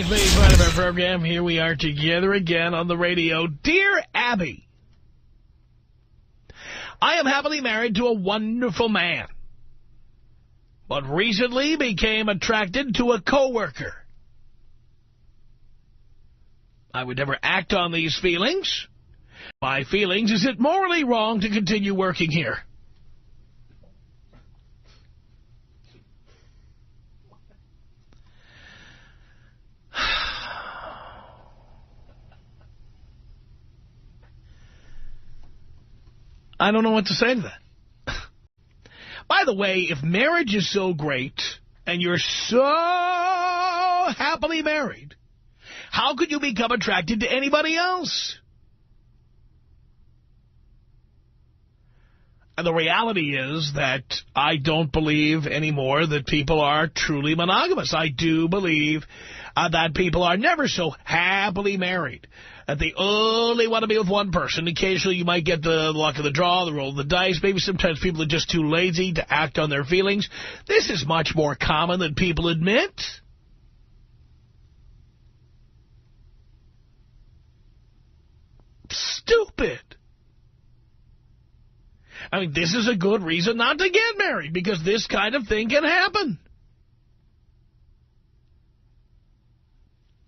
Thanks for being part of our program. Here we are together again on the radio. Dear Abby, I am happily married to a wonderful man, but recently became attracted to a coworker. I would never act on these feelings. My feelings, is it morally wrong to continue working here? I don't know what to say to that. By the way, if marriage is so great and you're so happily married, how could you become attracted to anybody else? And the reality is that I don't believe anymore that people are truly monogamous. I do believe that people are never so happily married, that they only want to be with one person. Occasionally you might get the luck of the draw, the roll of the dice. Maybe sometimes people are just too lazy to act on their feelings. This is much more common than people admit. Stupid. I mean, this is a good reason not to get married, because this kind of thing can happen.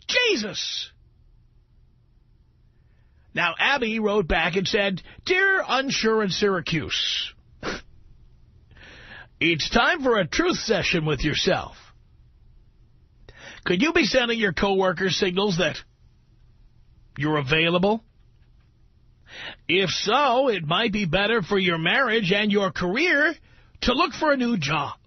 Jesus. Now, Abby wrote back and said, Dear Unsure in Syracuse, it's time for a truth session with yourself. Could you be sending your coworkers signals that you're available? If so, it might be better for your marriage and your career to look for a new job.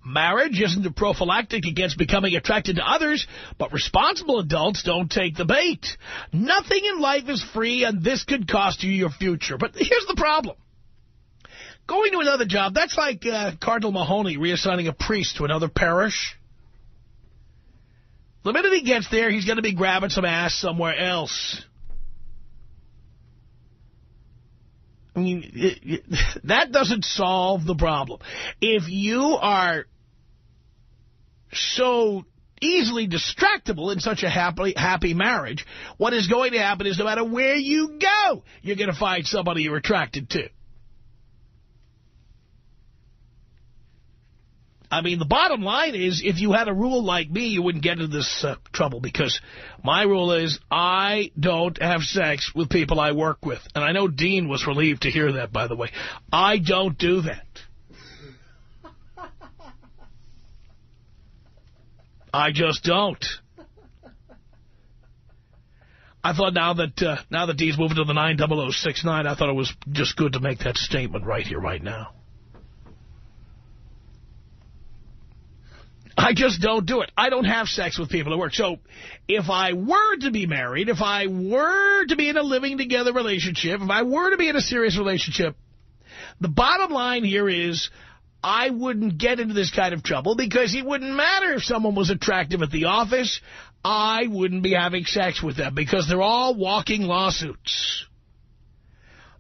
Marriage isn't a prophylactic against becoming attracted to others, but responsible adults don't take the bait. Nothing in life is free, and this could cost you your future. But here's the problem. Going to another job, that's like Cardinal Mahoney reassigning a priest to another parish. The minute he gets there, he's going to be grabbing some ass somewhere else. I mean, that doesn't solve the problem. If you are so easily distractible in such a happy marriage, what is going to happen is no matter where you go, you're going to find somebody you're attracted to. I mean, the bottom line is, if you had a rule like me, you wouldn't get into this trouble, because my rule is I don't have sex with people I work with. And I know Dean was relieved to hear that, by the way. I don't do that. I just don't. I thought now that Dean's moving to the 90069, I thought it was just good to make that statement right here, right now. I just don't do it. I don't have sex with people at work. So if I were to be married, if I were to be in a living together relationship, if I were to be in a serious relationship, the bottom line here is I wouldn't get into this kind of trouble, because it wouldn't matter if someone was attractive at the office. I wouldn't be having sex with them, because they're all walking lawsuits.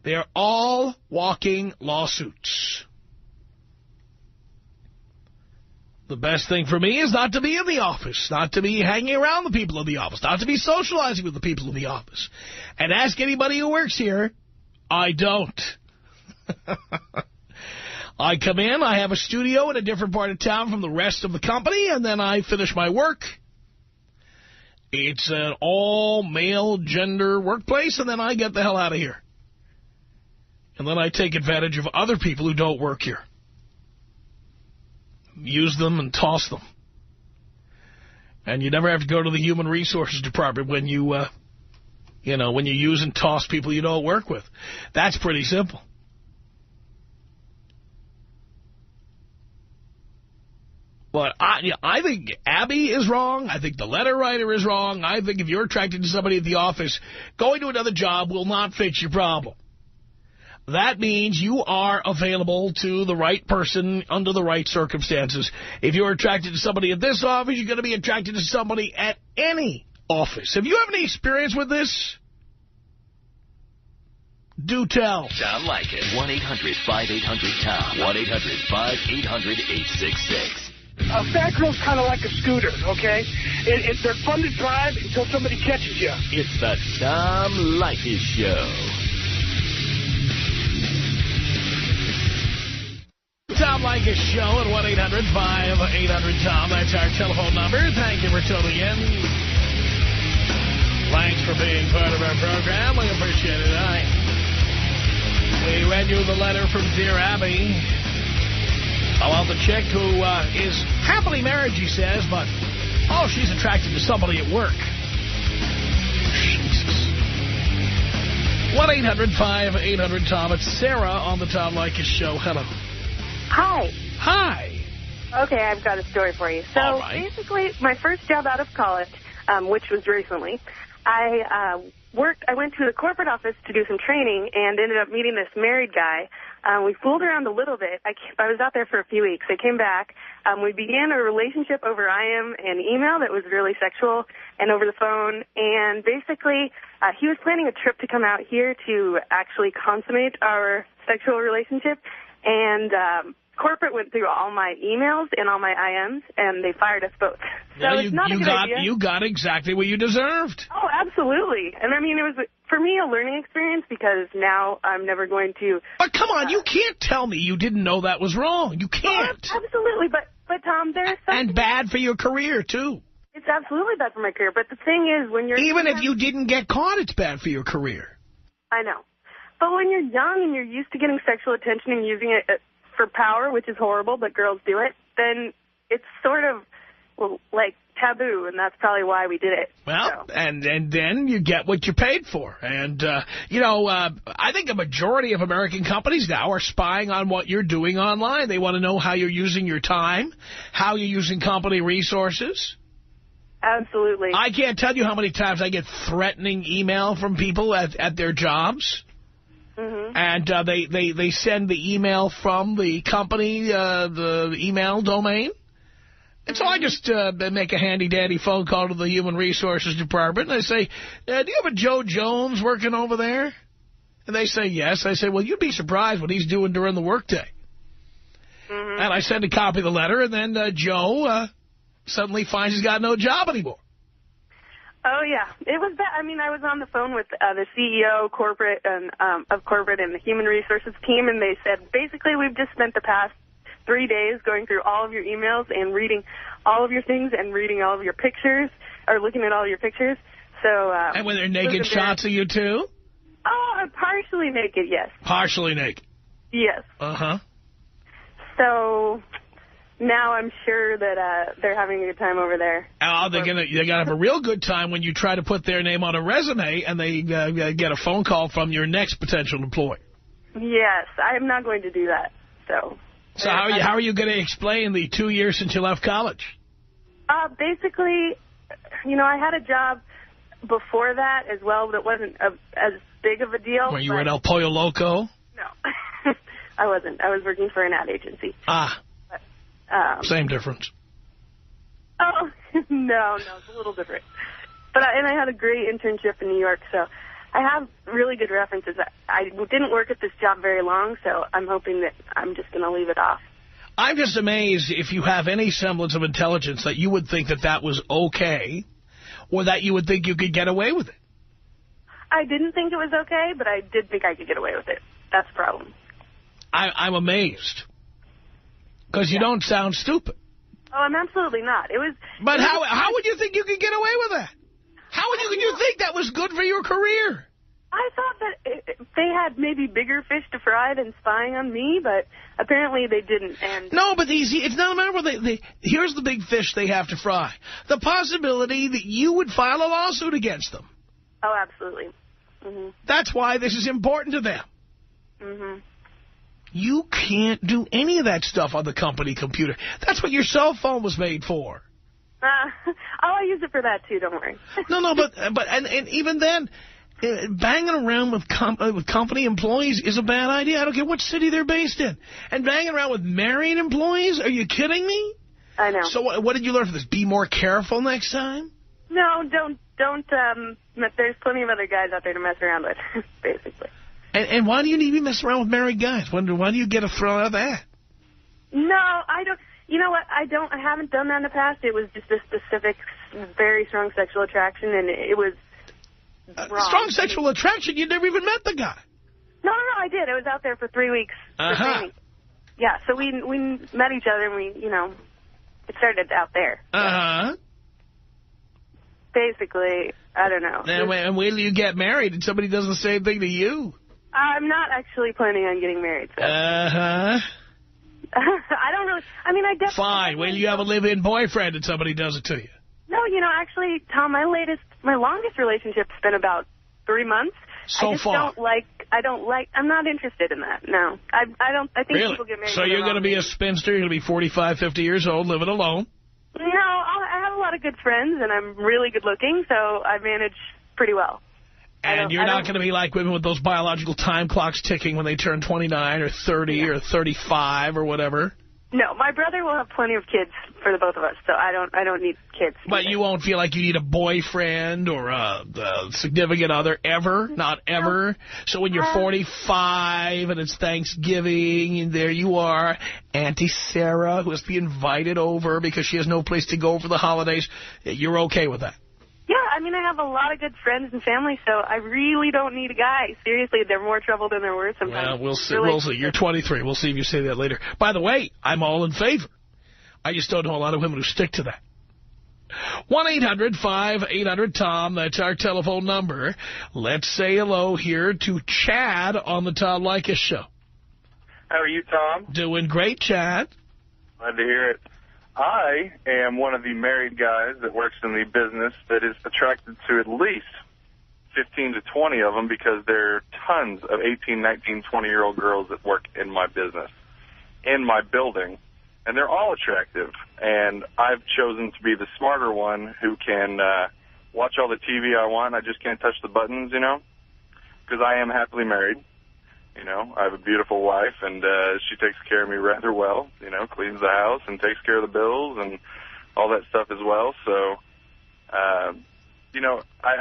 They're all walking lawsuits. The best thing for me is not to be in the office, not to be hanging around the people in the office, not to be socializing with the people in the office. And ask anybody who works here, I don't. I come in, I have a studio in a different part of town from the rest of the company, and then I finish my work. It's an all-male gender workplace, and then I get the hell out of here. And then I take advantage of other people who don't work here. Use them and toss them. And you never have to go to the human resources department when you, when you use and toss people you don't work with. That's pretty simple. But I think Abby is wrong. I think the letter writer is wrong. I think if you're attracted to somebody at the office, going to another job will not fix your problem. That means you are available to the right person under the right circumstances. If you're attracted to somebody at this office, you're going to be attracted to somebody at any office. Have you have any experience with this? Do tell. Tom Leykis. 1-800-5800-TOM. 1-800-5800-866. A fat girl's kind of like a scooter, okay? They're fun to drive until somebody catches you. It's the Tom Leykis Show. Tom Leykis Show at 1-800-5800-TOM. That's our telephone number. Thank you for tuning in. Thanks for being part of our program. We appreciate it. We read you the letter from Dear Abby about the chick who is happily married, she says, but, oh, she's attracted to somebody at work. Jesus. 1-800-5800-TOM. It's Sarah on the Tom Leykis Show. Hello. Hi. Hi. Okay, I've got a story for you. So basically, my first job out of college, which was recently, I went to the corporate office to do some training and ended up meeting this married guy. We fooled around a little bit. I was out there for a few weeks. I came back. We began a relationship over IM and email that was really sexual and over the phone. And basically, he was planning a trip to come out here to actually consummate our sexual relationship. And corporate went through all my emails and all my IMs, and they fired us both. So yeah, it's not a good idea. You got exactly what you deserved. Oh, absolutely. And I mean, it was, for me, a learning experience because now I'm never going to... But come on, you can't tell me you didn't know that was wrong. You can't. Oh, absolutely. But Tom, there's something... And bad for your career, too. It's absolutely bad for my career. But the thing is, when you're... Even if you didn't get caught, it's bad for your career. I know. But when you're young and you're used to getting sexual attention and using it for power, which is horrible, but girls do it, then it's sort of, well, like taboo, and that's probably why we did it. Well, so. and then you get what you paid for. And, I think a majority of American companies now are spying on what you're doing online. They want to know how you're using your time, how you're using company resources. Absolutely. I can't tell you how many times I get threatening email from people at their jobs. Mm-hmm. And they send the email from the company, the email domain. And so I just make a handy-dandy phone call to the Human Resources Department. And I say, do you have a Joe Jones working over there? And they say yes. I say, well, you'd be surprised what he's doing during the workday. Mm-hmm. And I send a copy of the letter, and then Joe suddenly finds he's got no job anymore. Oh, yeah. It was bad. I mean, I was on the phone with the CEO of corporate and the Human Resources team, and they said, basically, we've just spent the past 3 days going through all of your emails and reading all of your things and reading all of your pictures, or looking at all of your pictures. So, and were there naked shots of you, too? Oh, partially naked, yes. Partially naked? Yes. Uh-huh. So... now I'm sure that they're having a good time over there. Oh, they're gonna have a real good time when you try to put their name on a resume and they get a phone call from your next potential employer. Yes, I'm not going to do that. So how are you going to explain the 2 years since you left college? Basically, I had a job before that as well, but it wasn't as big of a deal. Were you at El Pollo Loco? No, I wasn't. I was working for an ad agency. Ah. Same difference. Oh, no, it's a little different. But I had a great internship in New York, so I have really good references. I didn't work at this job very long, so I'm hoping that I'm just going to leave it off. I'm just amazed if you have any semblance of intelligence that you would think that was okay, or that you would think you could get away with it. I didn't think it was okay, but I did think I could get away with it. That's the problem. I'm amazed. Because you don't sound stupid. Oh, I'm absolutely not. But how would you think you could get away with that? How would you think that was good for your career? I thought that they had maybe bigger fish to fry than spying on me, but apparently they didn't. And no, but it's not a matter of here's the big fish they have to fry. The possibility that you would file a lawsuit against them. Oh, absolutely. Mm-hmm. That's why this is important to them. Mm-hmm. You can't do any of that stuff on the company computer. That's what your cell phone was made for. I'll use it for that, too. Don't worry. No, but even then, banging around with company employees is a bad idea. I don't care what city they're based in. And banging around with married employees? Are you kidding me? I know. So what did you learn from this? Be more careful next time? No, don't. There's plenty of other guys out there to mess around with, basically. And why do you need to mess around with married guys? Why do you get a thrill out of that? No, I don't. You know what? I haven't done that in the past. It was just a specific, very strong sexual attraction, and it was wrong. Strong sexual attraction? You never even met the guy. No, I did. I was out there for 3 weeks. Yeah, so we met each other, and it started out there. Basically, I don't know. And wait till you get married and somebody does the same thing to you. I'm not actually planning on getting married. So. I don't really, I definitely... Fine, wait till you have a live-in boyfriend and somebody does it to you. No, actually, Tom, my longest relationship's been about 3 months. So far. I'm not interested in that, no. I think really? People get married. So you're going to be a spinster, you're going to be 45, 50 years old, living alone? No, I have a lot of good friends, and I'm really good looking, so I manage pretty well. And you're not going to be like women with those biological time clocks ticking when they turn 29 or 30 or 35 or whatever? No, my brother will have plenty of kids for the both of us, so I don't need kids. But you won't feel like you need a boyfriend or a significant other ever? Not ever? No. So when you're 45 and it's Thanksgiving and there you are, Auntie Sarah, who has to be invited over because she has no place to go for the holidays, you're okay with that? Yeah, I have a lot of good friends and family, so I really don't need a guy. Seriously, they're more trouble than they're worth sometimes. Well, we'll see. We'll see. You're 23. We'll see if you say that later. By the way, I'm all in favor. I just don't know a lot of women who stick to that. 1-800-5800-TOM. That's our telephone number. Let's say hello here to Chad on the Tom Leykis Show. How are you, Tom? Doing great, Chad. Glad to hear it. I am one of the married guys that works in the business that is attracted to at least 15 to 20 of them because there are tons of 18, 19, 20-year-old girls that work in my business, in my building, and they're all attractive. And I've chosen to be the smarter one who can watch all the TV I want. I just can't touch the buttons, because I am happily married. I have a beautiful wife, and she takes care of me rather well, cleans the house and takes care of the bills and all that stuff as well. So, I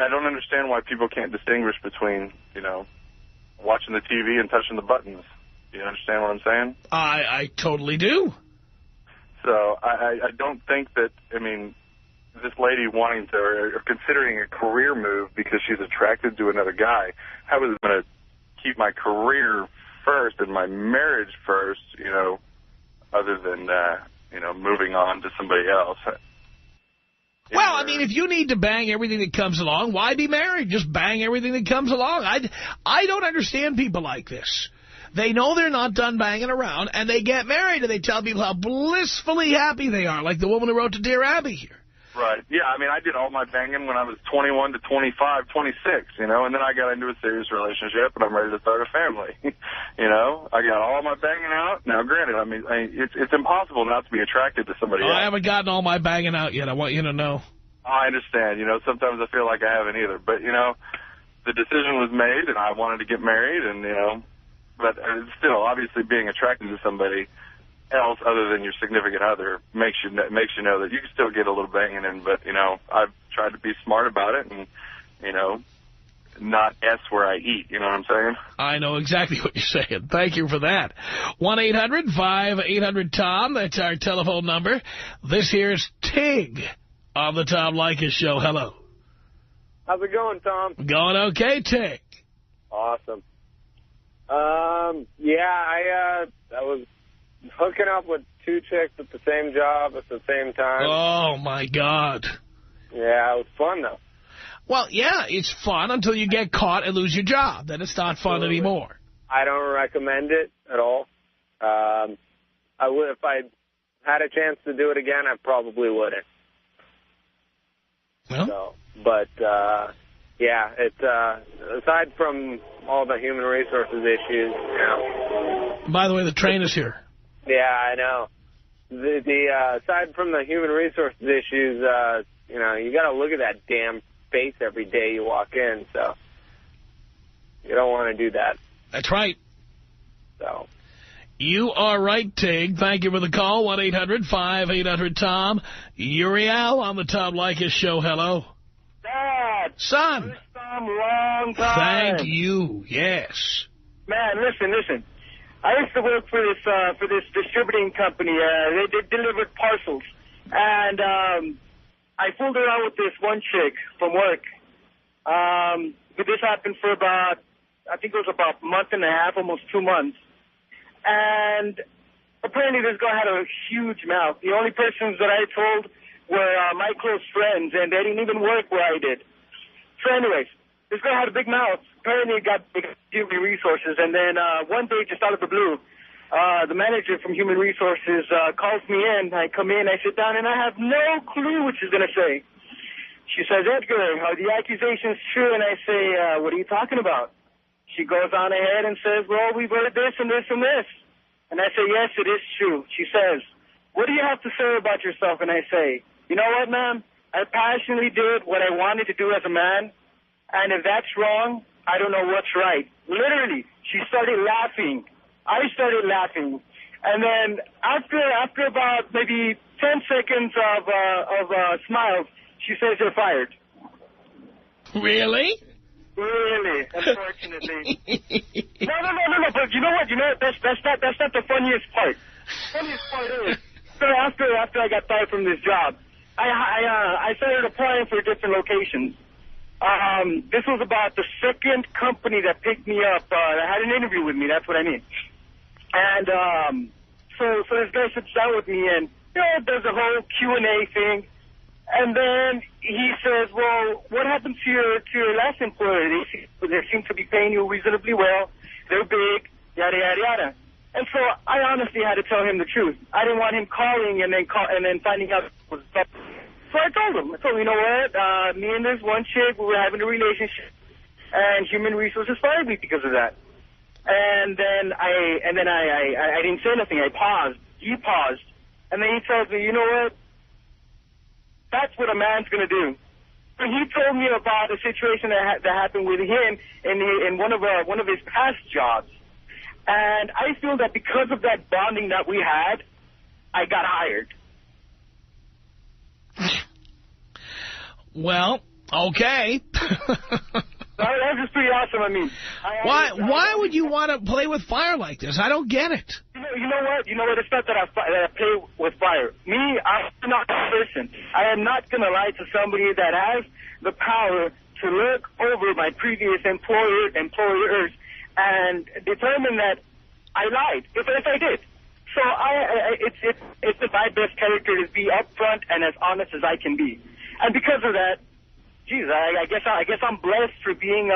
don't understand why people can't distinguish between, watching the TV and touching the buttons. Do you understand what I'm saying? I totally do. So, I don't think that, this lady wanting to, or considering a career move because she's attracted to another guy, how is it going to keep my career first and my marriage first, other than, moving on to somebody else. Well, if you need to bang everything that comes along, why be married? Just bang everything that comes along. I don't understand people like this. They know they're not done banging around, and they get married, and they tell people how blissfully happy they are, like the woman who wrote to Dear Abby here. Right. Yeah, I did all my banging when I was 21 to 25, 26, and then I got into a serious relationship, and I'm ready to start a family. I got all my banging out. Now, granted, it's impossible not to be attracted to somebody else. I haven't gotten all my banging out yet. I want you to know. I understand. Sometimes I feel like I haven't either. But, the decision was made, and I wanted to get married, and, but still, obviously, being attracted to somebody else other than your significant other makes you know that you can still get a little banging in, but, I've tried to be smart about it and, not S where I eat, you know what I'm saying? I know exactly what you're saying. Thank you for that. 1-800-5800-TOM, that's our telephone number. This here's Tig on the Tom Leykis Show. Hello. How's it going, Tom? Going okay, Tig. Awesome. I was hooking up with 2 chicks at the same job at the same time. Oh, my God. Yeah, it was fun, though. Well, yeah, it's fun until you get caught and lose your job. Then it's not fun anymore. I don't recommend it at all. I would, if I had a chance to do it again, I probably wouldn't. Well. It's aside from all the human resources issues, By the way, the train is here. Yeah, I know. Aside from the human resources issues, you got to look at that damn face every day you walk in, so you don't want to do that. That's right. So. You are right, Tig. Thank you for the call. 1-800-5800-TOM. Uriel on the Tom Leykis Show. Hello. Dad. Son. First time, long time. Thank you. Yes. Man, listen. I used to work for this distributing company. They delivered parcels. And I fooled around with this one chick from work. This happened for about, I think it was about a month and a half, almost 2 months. And apparently this girl had a huge mouth. The only persons that I told were my close friends, and they didn't even work where I did. So anyways, this girl had a big mouth. Apparently it got human resources. And then one day, just out of the blue, the manager from Human Resources calls me in. I come in, I sit down, and I have no clue what she's going to say. She says, Edgar, are the accusations true? And I say, what are you talking about? She goes on ahead and says, well, we've heard this and this and this. And I say, yes, it is true. She says, what do you have to say about yourself? And I say, you know what, ma'am? I passionately did what I wanted to do as a man. And if that's wrong, I don't know what's right. Literally, she started laughing. I started laughing. And then after about maybe 10 seconds of smiles, she says, you're fired. Really? Really, unfortunately. No. But you know what? That's not the funniest part. The funniest part is, so after I got fired from this job, I started applying for different locations. This was about the second company that picked me up. That had an interview with me. That's what I mean. And so this guy sits down with me and does a whole Q&A thing. And then he says, well, what happened to your last employer? They seem to be paying you reasonably well. They're big, yada, yada, yada. And so I honestly had to tell him the truth. I didn't want him calling and then finding out what was up. So I told him, you know what, me and this one chick, we were having a relationship, and Human Resources fired me because of that. And then I didn't say nothing. I paused. He paused. And then he tells me, you know what? That's what a man's going to do. So he told me about a situation that happened with him in one of his past jobs. And I feel that because of that bonding that we had, I got hired. Well, okay. That's just pretty awesome. I mean, why would you want to play with fire like this? I don't get it. You know what? It's not that I play with fire. Me, I'm not a person. I am not going to lie to somebody that has the power to look over my previous employers and determine that I lied, if I did. So it's my best character to be upfront and as honest as I can be. And because of that, geez, I guess I'm blessed for being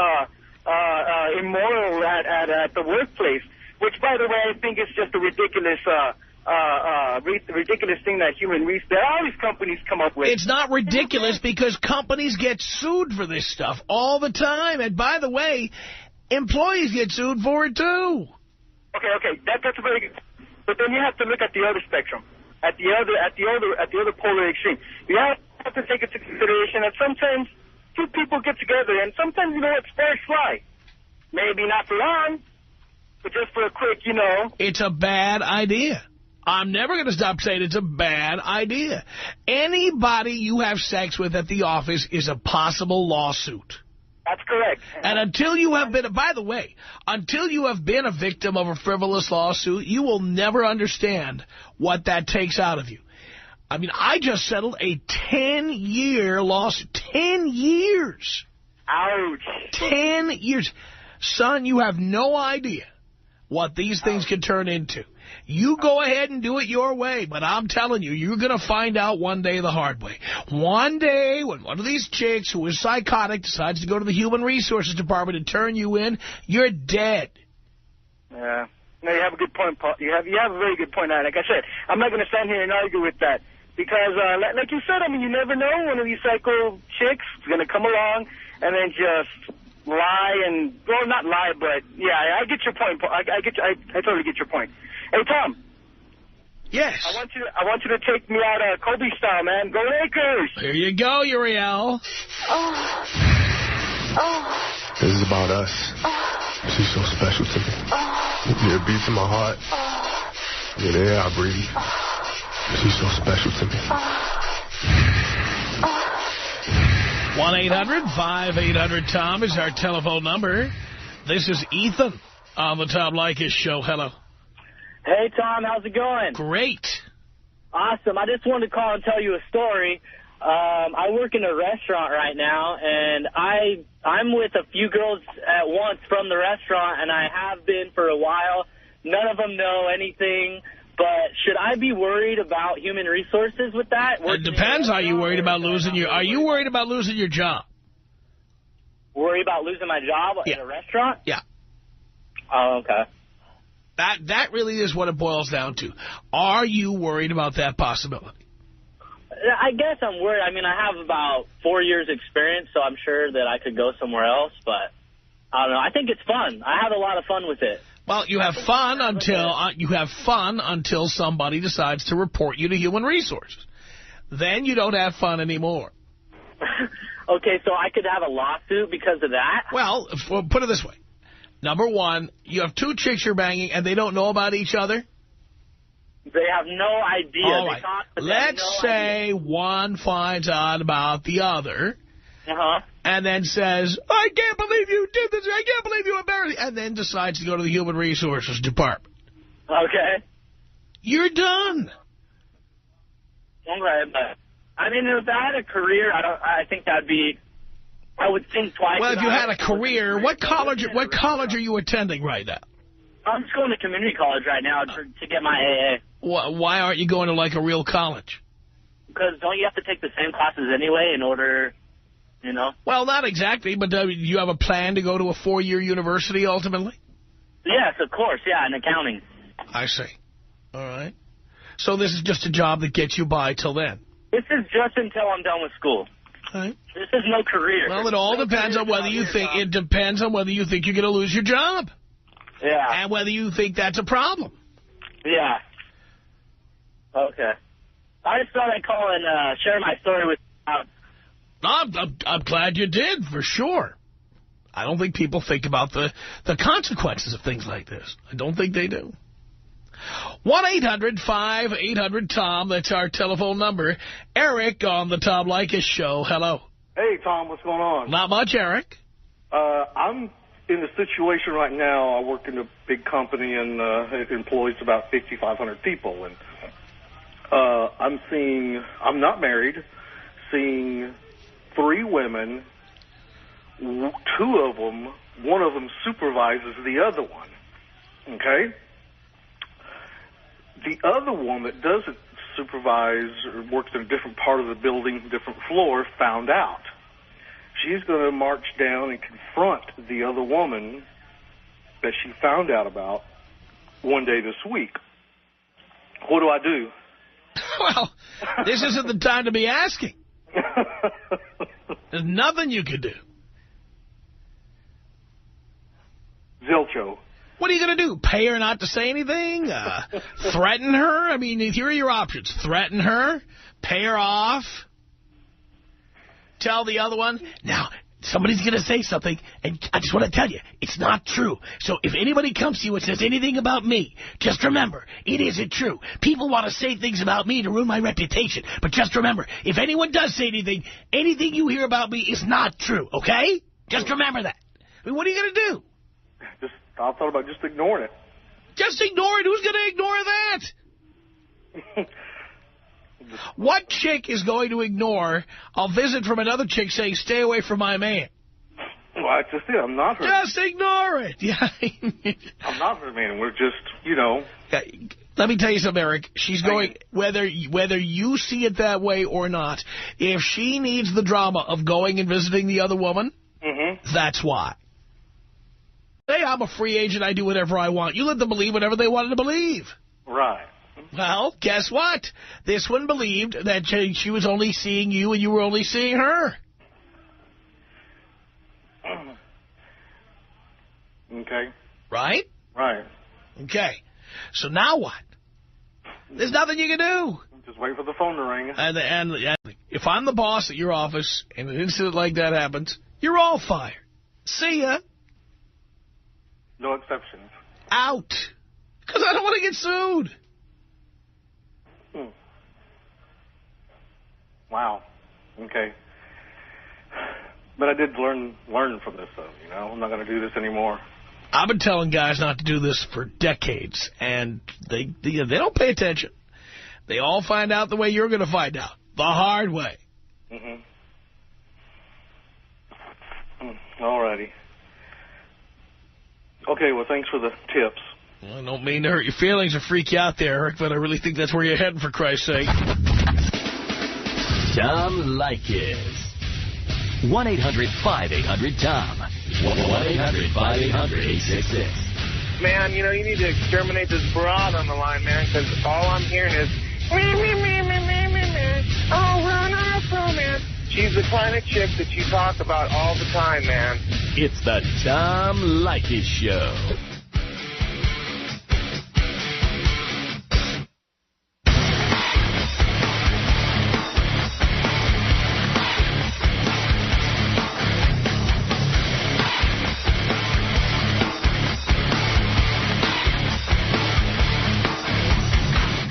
immoral at the workplace. Which, by the way, I think is just a ridiculous thing that that all these companies come up with. It's not ridiculous because companies get sued for this stuff all the time. And by the way, employees get sued for it too. Okay, that's very good. But then you have to look at the other spectrum, at the other polar extreme. You have to take into consideration that sometimes two people get together, and sometimes sparks fly. Maybe not for long. But just for a quick, It's a bad idea. I'm never going to stop saying it's a bad idea. Anybody you have sex with at the office is a possible lawsuit. That's correct. And until you have been, by the way, until you have been a victim of a frivolous lawsuit, you will never understand what that takes out of you. I mean, I just settled a 10-year lawsuit. 10 years. Ouch. 10 years. Son, you have no idea what these things can turn into. You go ahead and do it your way, but I'm telling you, you're going to find out one day the hard way. One day, when one of these chicks who is psychotic decides to go to the Human Resources Department and turn you in, you're dead. Yeah. No, you have a good point, Paul. You have a very good point. Like I said, I'm not going to stand here and argue with that. Because, like you said, I mean, you never know. One of these psycho chicks is going to come along and then just lie and, well, not lie, but, yeah, I get your point. I totally get your point. Hey, Tom. Yes. I want you to take me out Kobe style, man. Go Lakers. Here you go, Uriel. This is about us. She's so special to me. It beats in my heart. Yeah, the air I breathe. She's so special to me. 1-800-5800-TOM is our telephone number. This is Ethan on the Tom Leykis Show. Hello. Hey, Tom, how's it going? Great. Awesome. I just wanted to call and tell you a story. I work in a restaurant right now, and I'm with a few girls at once from the restaurant, and I have been for a while. None of them know anything, but should I be worried about human resources with that? It depends. Are you worried about losing your job? Worry about losing my job at a restaurant? Yeah. Oh, okay. That really is what it boils down to. Are you worried about that possibility? I guess I'm worried. I mean, I have about 4 years experience, so I'm sure that I could go somewhere else, but I don't know. I think it's fun. I have a lot of fun with it. Well, you have fun until somebody decides to report you to human resources. Then you don't have fun anymore. Okay, so I could have a lawsuit because of that? Well, put it this way. Number one, you have two chicks you're banging and they don't know about each other? They have no idea. All right. Let's say one finds out about the other and then says, I can't believe you did this. I can't believe you embarrassed me. And then decides to go to the Human Resources Department. Okay. You're done. All right, but I mean, if I had a career, I think that'd be, I would think twice. Well, if you had a career, what college are you attending right now? I'm just going to community college right now to get my AA. Why aren't you going to, like, a real college? Because don't you have to take the same classes anyway in order, you know? Well, not exactly, but do you have a plan to go to a 4-year university ultimately? Yes, of course, yeah, in accounting. I see. All right. So this is just a job that gets you by till then? This is just until I'm done with school. All right. This is no career. Well, it all depends on whether you think you're going to lose your job. Yeah. And whether you think that's a problem. Yeah. Okay. I just thought I'd call and share my story with you. I'm glad you did, for sure. I don't think people think about the consequences of things like this. I don't think they do. 1-800-5800-TOM. That's our telephone number. Eric on the Tom Leykis Show. Hello. Hey, Tom. What's going on? Not much, Eric. I'm in a situation right now. I work in a big company, and it employs about 5,500 people. And I'm not married, seeing 3 women. 2 of them, one of them supervises the other one. Okay? The other one that doesn't supervise or works in a different part of the building, different floor, found out. She's going to march down and confront the other woman that she found out about one day this week. What do I do? Well, this isn't the time to be asking. There's nothing you can do. Zilcho. What are you going to do? Pay her not to say anything? Threaten her? I mean, here are your options. Threaten her? Pay her off? Tell the other one? Now, somebody's going to say something, and I just want to tell you, it's not true. So if anybody comes to you and says anything about me, just remember, it isn't true. People want to say things about me to ruin my reputation. But just remember, if anyone does say anything you hear about me is not true, okay? Just remember that. I mean, what are you going to do? I thought about just ignoring it. Just ignore it? Who's going to ignore that? What chick is going to ignore a visit from another chick saying, stay away from my man? Well, that's just it. I'm not her. Just ignore it. Yeah. I'm not her man. We're just, you know. Let me tell you something, Eric. She's going, whether you see it that way or not, if she needs the drama of going and visiting the other woman, that's why. Hey, I'm a free agent. I do whatever I want. You let them believe whatever they wanted to believe. Right. Well, guess what? This one believed that she was only seeing you and you were only seeing her. Okay. Right? Right. Okay. So now what? There's nothing you can do. Just wait for the phone to ring. And if I'm the boss at your office and an incident like that happens, you're all fired. See ya. No exceptions. Out. Because I don't want to get sued. Wow. Okay. But I did learn from this, though. You know, I'm not going to do this anymore. I've been telling guys not to do this for decades, and they don't pay attention. They all find out the way you're going to find out, the hard way. Mm-hmm. All righty. Okay, well, thanks for the tips. Well, I don't mean to hurt your feelings or freak you out there, Eric, but I really think that's where you're heading, for Christ's sake. Tom Leykis. 1-800-5800-TOM. 1-800-5800-866. Man, you need to exterminate this broad on the line, man, because all I'm hearing is, oh, run off, man. She's the kind of chick that you talk about all the time, man. It's the Tom Leykis Show.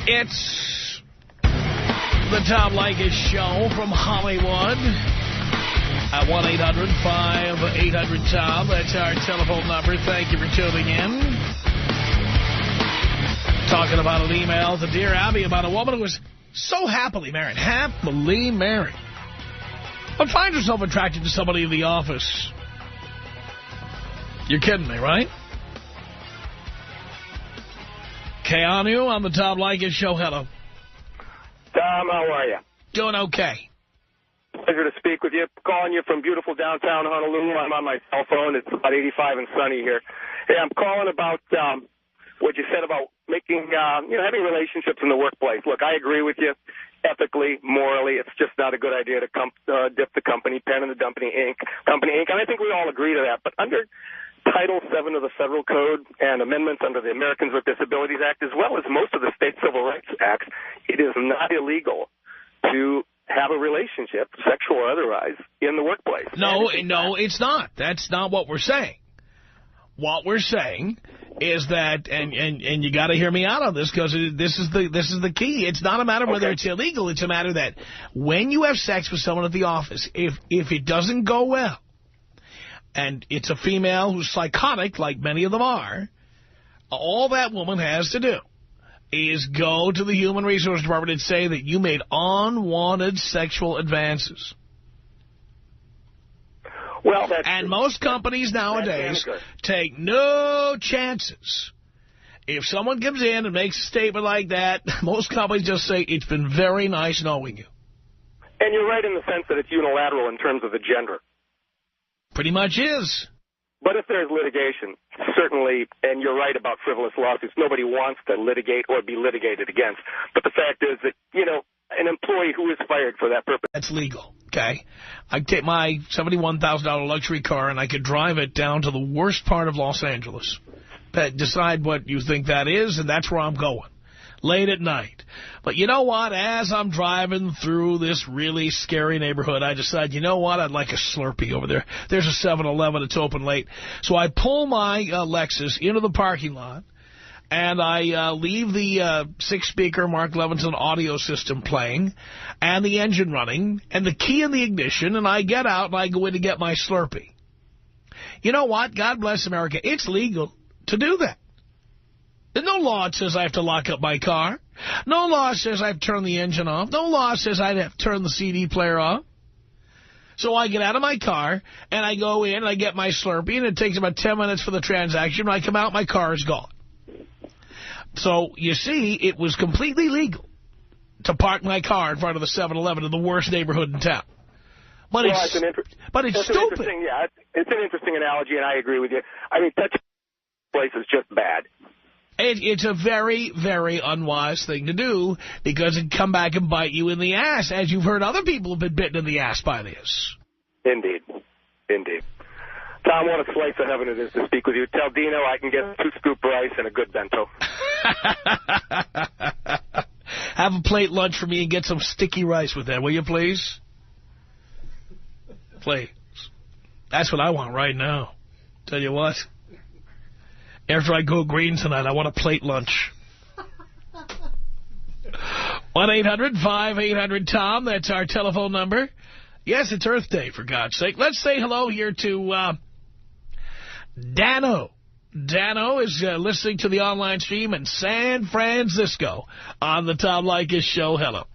It's the Tom Leykis Show from Hollywood at 1-800-5800-TOM. That's our telephone number. Thank you for tuning in. Talking about an email to Dear Abby about a woman who was so happily married. Happily married. But finds herself attracted to somebody in the office. You're kidding me, right? Keanu on the Tom Leykis Show. Hello. Tom, how are you? Doing okay. Pleasure to speak with you. Calling you from beautiful downtown Honolulu. I'm on my cell phone. It's about 85 and sunny here. Hey, I'm calling about what you said about making, having relationships in the workplace. Look, I agree with you. Ethically, morally, it's just not a good idea to dip the company pen in the company ink, and I think we all agree to that. But under Title VII of the Federal Code and amendments under the Americans with Disabilities Act, as well as most of the state civil rights acts, it is not illegal to have a relationship, sexual or otherwise, in the workplace. No, it's not. That's not what we're saying. What we're saying is that, and you got to hear me out on this, because this is the key. It's not a matter of whether it's illegal. It's a matter that when you have sex with someone at the office, if it doesn't go well, and it's a female who's psychotic, like many of them are, all that woman has to do is go to the Human Resource Department and say that you made unwanted sexual advances. Well, and most companies nowadays take no chances. If someone comes in and makes a statement like that, most companies just say, it's been very nice knowing you. And you're right in the sense that it's unilateral in terms of the gender. Pretty much is. But if there's litigation, certainly, and you're right about frivolous lawsuits, nobody wants to litigate or be litigated against. But the fact is that, an employee who is fired for that purpose. That's legal, okay? I could take my $71,000 luxury car and I could drive it down to the worst part of Los Angeles. Decide what you think that is, and that's where I'm going. Late at night. But you know what? As I'm driving through this really scary neighborhood, I decide, you know what? I'd like a Slurpee over there. There's a 7-Eleven. It's open late. So I pull my Lexus into the parking lot, and I leave the 6-speaker Mark Levinson audio system playing, and the engine running, and the key in the ignition, and I get out and I go in to get my Slurpee. You know what? God bless America. It's legal to do that. There's no law that says I have to lock up my car. No law says I have to turn the engine off. No law says I have to turn the CD player off. So I get out of my car, and I go in, and I get my Slurpee, and it takes about 10 minutes for the transaction. When I come out, my car is gone. So, you see, it was completely legal to park my car in front of the 7-Eleven in the worst neighborhood in town. But it's stupid. It's an interesting analogy, and I agree with you. I mean, touching place is just bad. It's a very, very unwise thing to do, because it can come back and bite you in the ass, as you've heard other people have been bitten in the ass by this. Indeed. Tom, what a slice of heaven it is to speak with you. Tell Dino I can get 2 scoop rice and a good bento. Have a plate lunch for me and get some sticky rice with that, will you, please? Please. That's what I want right now. Tell you what. After I go green tonight, I want a plate lunch. 1-800-5800-TOM. That's our telephone number. Yes, it's Earth Day, for God's sake. Let's say hello here to Dano Dano is listening to the online stream in San Francisco on the Tom Leykis Show. Hello.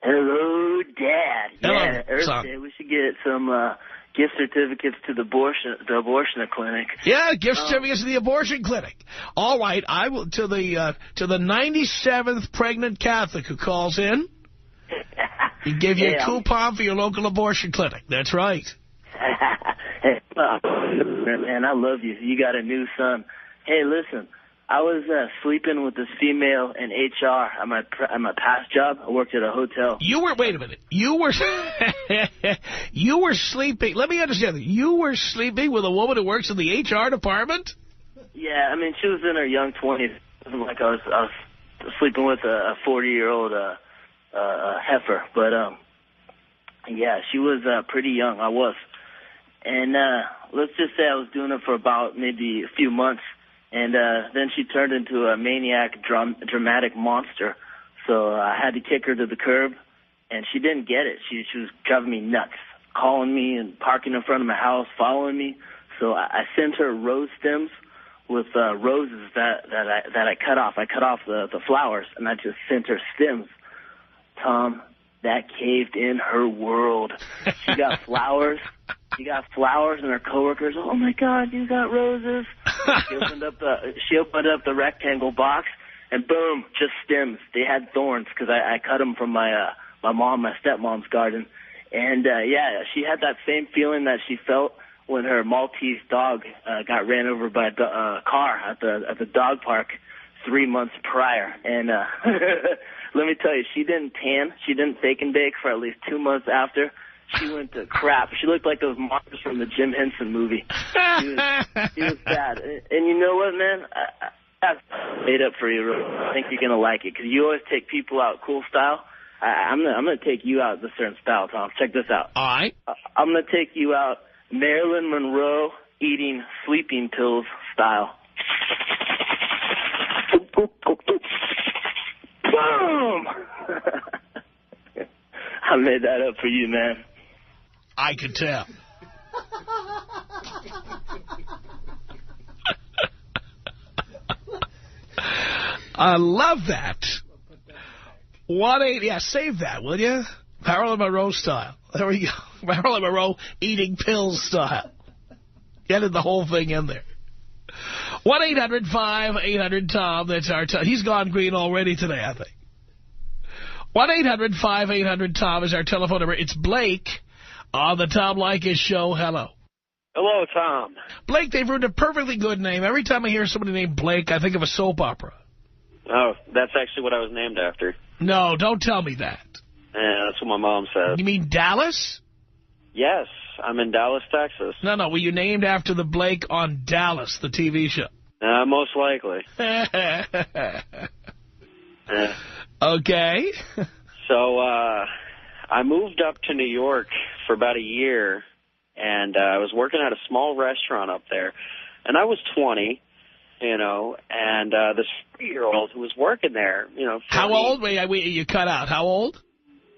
Hello, Dad. Hello, yeah, Earth son. Day. We should get some gift certificates to the abortion clinic. Yeah, gift certificates to the abortion clinic. All right, I will to the 97th pregnant Catholic who calls in. You give you a coupon for your local abortion clinic. That's right. Hey, man, I love you. You got a new son. Hey, listen, I was sleeping with this female in HR at my past job. I worked at a hotel. Wait a minute. You were sleeping. Let me understand that. You were sleeping with a woman who works in the HR department? Yeah, I mean, she was in her young 20s. It wasn't like I was sleeping with a 40-year-old heifer. But, yeah, she was pretty young. I was. And let's just say I was doing it for about maybe a few months. And then she turned into a maniac, dramatic monster. So I had to kick her to the curb, and she didn't get it. She was driving me nuts, calling me and parking in front of my house, following me. So I sent her rose stems with roses that I cut off. I cut off the flowers, and I just sent her stems. Tom, that caved in her world. She got flowers. She got flowers, and her coworkers, oh my God, you got roses. She opened up the rectangle box, and boom, just stems. They had thorns because I cut them from my stepmom's garden. And yeah, she had that same feeling that she felt when her Maltese dog got ran over by a car at the dog park 3 months prior. And let me tell you, she didn't tan, she didn't fake and bake for at least 2 months after. She went to crap. She looked like those monsters from the Jim Henson movie. She was bad. And you know what, man? That's made up for you. I think you're going to like it because you always take people out cool style. I'm gonna take you out the certain style, Tom. Check this out. All right. I'm going to take you out Marilyn Monroe eating sleeping pills style. Boom! I made that up for you, man. I could tell. I love that. 1-8, yeah, save that, will you? Marilyn Monroe style. There we go. Marilyn Monroe eating pills style. Get the whole thing in there. 1-800-5800-TOM. That's our time. He's gone green already today, I think. 1-800-5800-TOM is our telephone number. It's Blake on the Tom Leykis Show. Hello. Hello, Tom. Blake, they've ruined a perfectly good name. Every time I hear somebody named Blake, I think of a soap opera. Oh, that's actually what I was named after. No, don't tell me that. Yeah, that's what my mom said. You mean Dallas? Yes, I'm in Dallas, Texas. No, were you named after the Blake on Dallas, the TV show? Most likely. Okay. So, I moved up to New York for about a year, and I was working at a small restaurant up there. And I was 20, you know, and this 3-year-old who was working there, you know. 40, how old? Wait, you cut out. How old?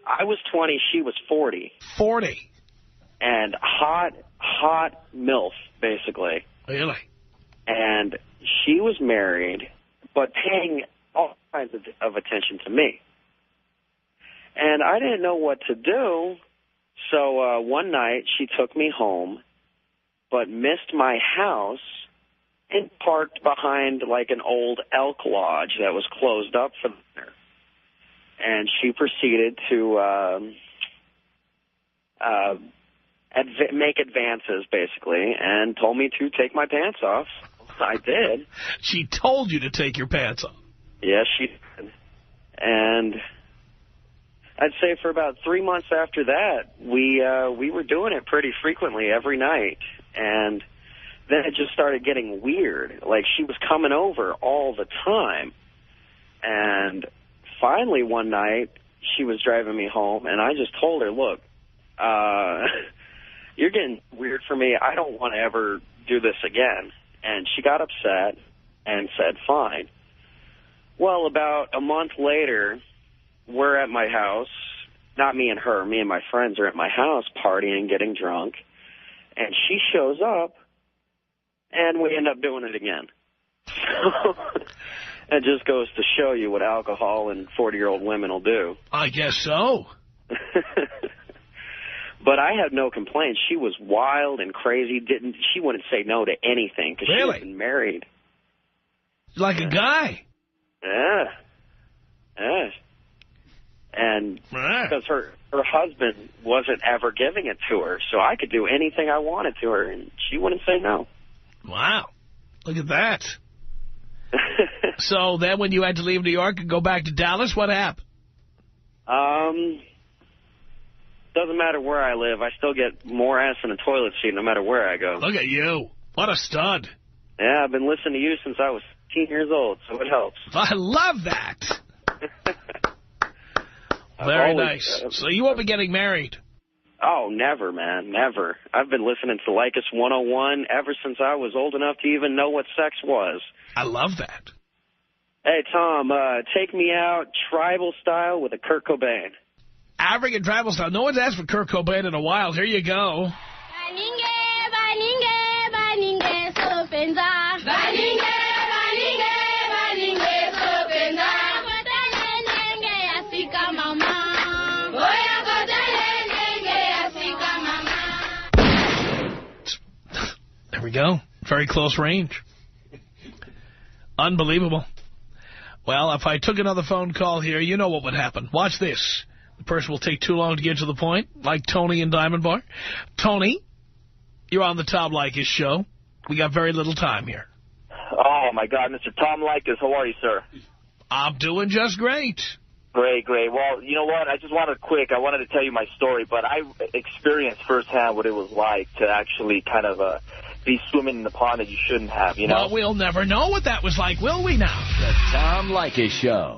I was 20. She was 40. 40. And hot MILF, basically. Really? And she was married, but paying all kinds of attention to me. And I didn't know what to do, so one night she took me home, but missed my house and parked behind like an old elk lodge that was closed up for dinner. And she proceeded to make advances, basically, and told me to take my pants off. I did. She told you to take your pants off? Yes, she did. And I'd say for about 3 months after that, we were doing it pretty frequently every night. And then it just started getting weird. Like, she was coming over all the time. And finally one night, she was driving me home, and I just told her, look, you're getting weird for me. I don't want to ever do this again. And she got upset and said, fine. Well, about a month later, we're at my house. Not me and her. Me and my friends are at my house partying, getting drunk. And she shows up, and we end up doing it again. So it just goes to show you what alcohol and 40-year-old women will do. I guess so. But I had no complaints. She was wild and crazy. She wouldn't say no to anything because she had been married. Like a guy. Yeah. Yeah. And because her husband wasn't ever giving it to her, so I could do anything I wanted to her, and she wouldn't say no. Wow. Look at that. So then when you had to leave New York and go back to Dallas, what happened? Doesn't matter where I live. I still get more ass in a toilet seat no matter where I go. Look at you. What a stud. Yeah, I've been listening to you since I was 15 years old, so it helps. I love that. Very nice. So you won't be getting married? Oh, never, man, never. I've been listening to Leykis 101 ever since I was old enough to even know what sex was. I love that. Hey, Tom, take me out tribal style with a Kurt Cobain. African tribal style. No one's asked for Kurt Cobain in a while. Here you go. There we go. Very close range. Unbelievable. Well, if I took another phone call here, you know what would happen. Watch this. The person will take too long to get to the point, like Tony in Diamond Bar. Tony, you're on the Tom Leykis Show. We got very little time here. Oh, my God, Mr. Tom Leykis, how are you, sir? I'm doing just great. Great, great. Well, you know what? I just wanted I wanted to tell you my story, but I experienced firsthand what it was like to actually kind of be swimming in the pond that you shouldn't have, you know? Well, we'll never know what that was like, will we now? The Tom Leykis Show.